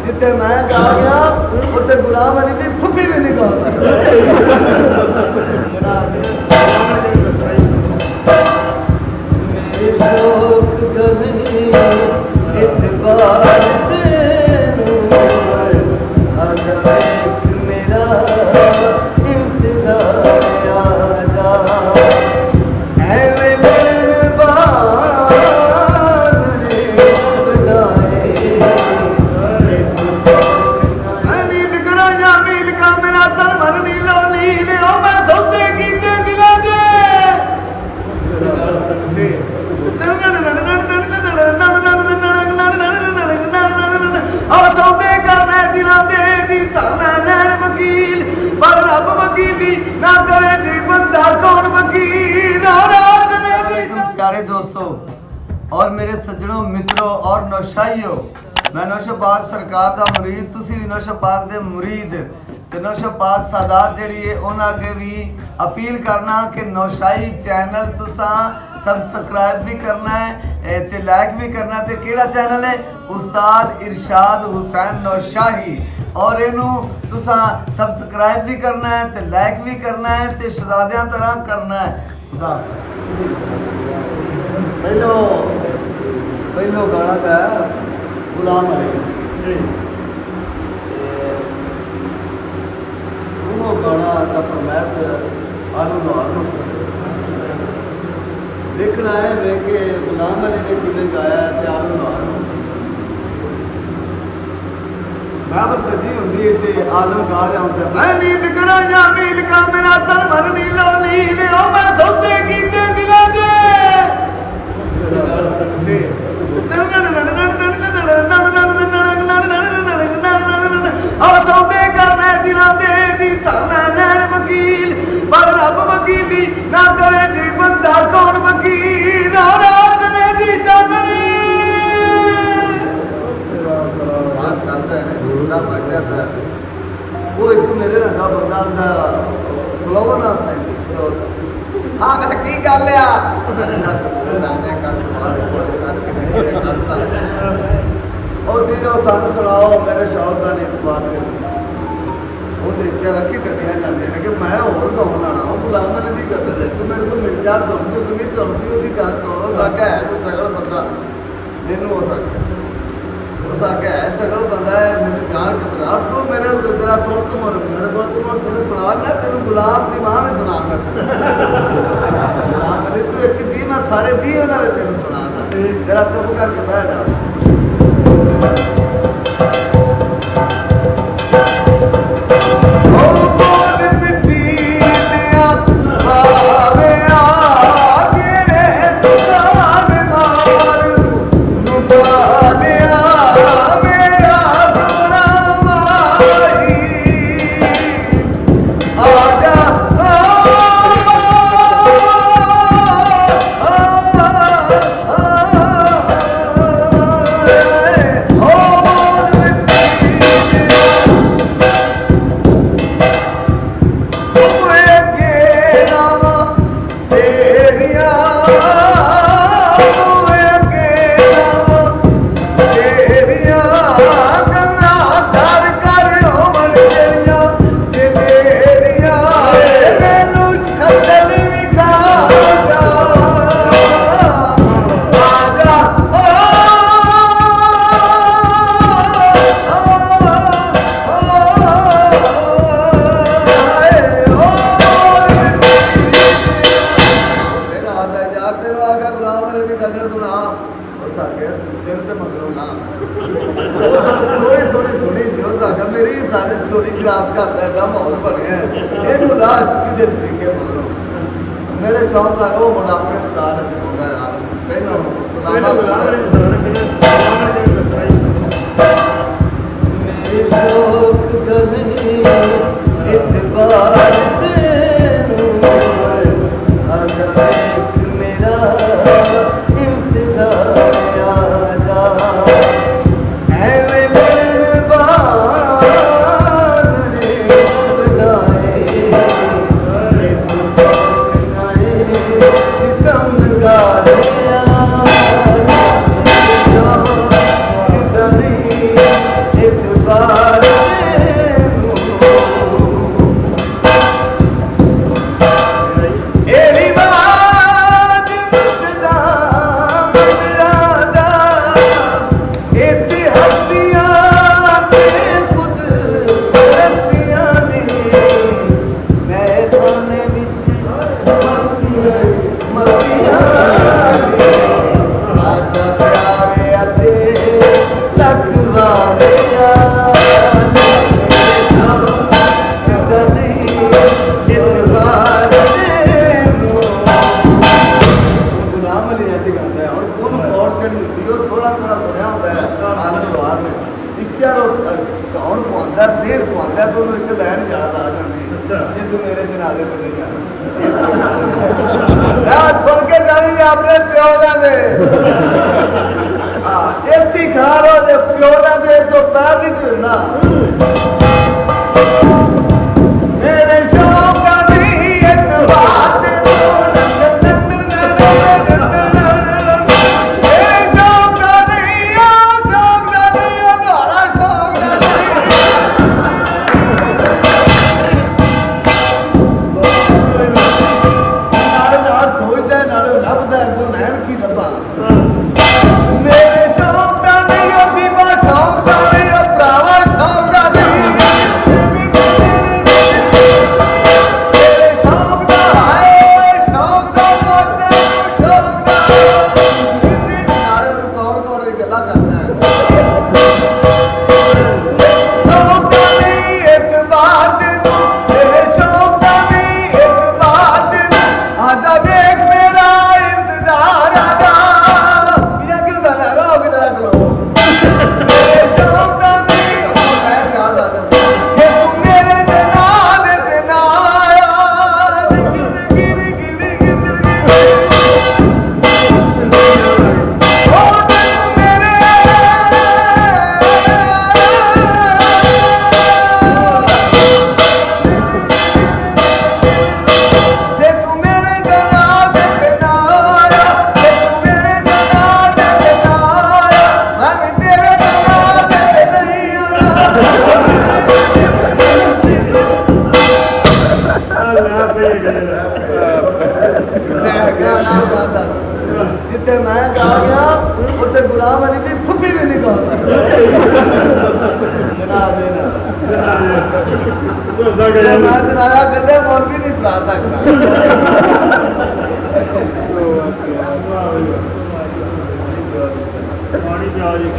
जिथे मैं गा गया उत्थे गुलाम अली की फुफी भी नहीं गा सकती। मेरे शौक का नहीं इतबार तेनू आजा एक मेरा इंतजार आजा ऐवें लड़न बार ने बनाए ये तू सोच मैं नील करा या नील का मेरा तन मन नीलो नील ओ मैं सौदे कीते दिला दे सौदे करने दिला दे दी तरना नैन वकील पर रब वकीली ना करे जी बंदा कौन वकील रात में प्यारे दोस्तों और मेरे सज्जनों मित्रों और नौशाइयों मैं नौशाबाग सरकार दा मुरीद तुसी भी नौशाबाग दे मुरीद ते नौशाबाग सादात जेड़ी है उन्हां अगे भी अपील करना कि नौशाई चैनल तुसा सब्सक्राइब भी करना है ते लाइक भी करना ते केड़ा चैनल है उस्ताद इरशाद हुसैन नौशाही और इनू तुसा सब्सक्राइब भी करना है ते लाइक भी करना है ते शहजादियां तरह करना है। खुदा पहलो गाना गाया गुलाम अली वो गाना का फरमाइश आलू लाहौर देखना है वे के गुलाम अली ने किमें गाया ते आलू लाहौर बाबर सजी होंदी ते आलम गा रहा होंदा मैं नील करा या नील का मेरा तन मन नीलो नील ओ मैं सौदे कीते दिला दे और सौदे करने दिला दे दी तरना नैन वकील पर रब वकीली ना करे जी बंदा कौन वकील रात में दी चांदनी साथ चल रहे हैं ढोलका बजदा है वो एक मेरे रंगा बंदा दा फ्लोवर ना सही फ्लोवर हाँ मैं की गल है दाने का तुम्हारे थोड़े सन के निकले कंध दा और जी जो सन सुनाओ मेरे शौक दा नहीं इतबार कर वो देख के रखी टटियां जांदे ने कि मैं और गाउन आना वो गुलाम अली दी गल है तू मेरे को मिल जा सुन तू नहीं सुनती ओदी गल सुनो साका है कोई सगल बंदा मैनू हो सकता हो सका है सगल बंदा है मेरी जान कतरा तू मेरे जरा सुन तू मेरे को तेरे सुना ना तेन गुलाम दी मां में सुनाऊंगा गुलाम अली तू एक जी मैं सारे जी उन्होंने तेन सुनाऊंगा जरा चुप करके बह जा मेरी सारी स्टोरी खराब करता है माहौल बनया ये लास्ट किसी तरीके मगरों मेरे शौकदार वो मुंडा अपने स्टार चुका यार पहले मेरे शौक का नहीं इतबार तेनू आजा एक मेरा इंतजार आजा ऐवें लड़न बार ने बनाए ये तू सोच ना सितमगार ਕੌਣ ਪਵਾਉਂਦਾ ਸਿਰ ਪਵਾਉਂਦਾ ਤੁਹਾਨੂੰ ਇੱਕ ਲੈਣ ਯਾਦ ਆ ਜਾਂਦੀ ਜੇ ਤੂੰ ਮੇਰੇ ਜਨਾਜ਼ੇ ਤੇ ਨਹੀਂ ਆਇਆ ਸੁਣ ਕੇ ਜਾਣੀ ਆਪਣੇ ਪਿਓ ਦਾ ਦੇ ਹਾਂ ਇੱਥੇ ਖਾਰੋ ਜੇ ਪਿਓ ਦਾ ਦੇ ਤੋਂ ਪੈਰ ਨਹੀਂ ਧੁਰਨਾ ਮੇਰੇ ਸ਼ੌਕ ਦਾ ਨਹੀਂ ਇਤਬਾਰ ਤੇ ਜਿੱਥੇ ਮੈਂ ਗਾ ਗਿਆ ਉੱਥੇ ਗੁਲਾਮ ਅਲੀ ਦੀ ਫੁੱਫੀ ਵੀ ਨਹੀਂ ਗਾ ਸਕਦਾ ਜਨਾਬ ਦੇ ਨਾਲ ਮੈਂ ਜਨਾਇਆ ਗੱਡੇ ਮੋਲ ਵੀ ਨਹੀਂ ਫੜਾ ਸਕਦਾ ਪਾਣੀ ਪਿਆ ਜੀ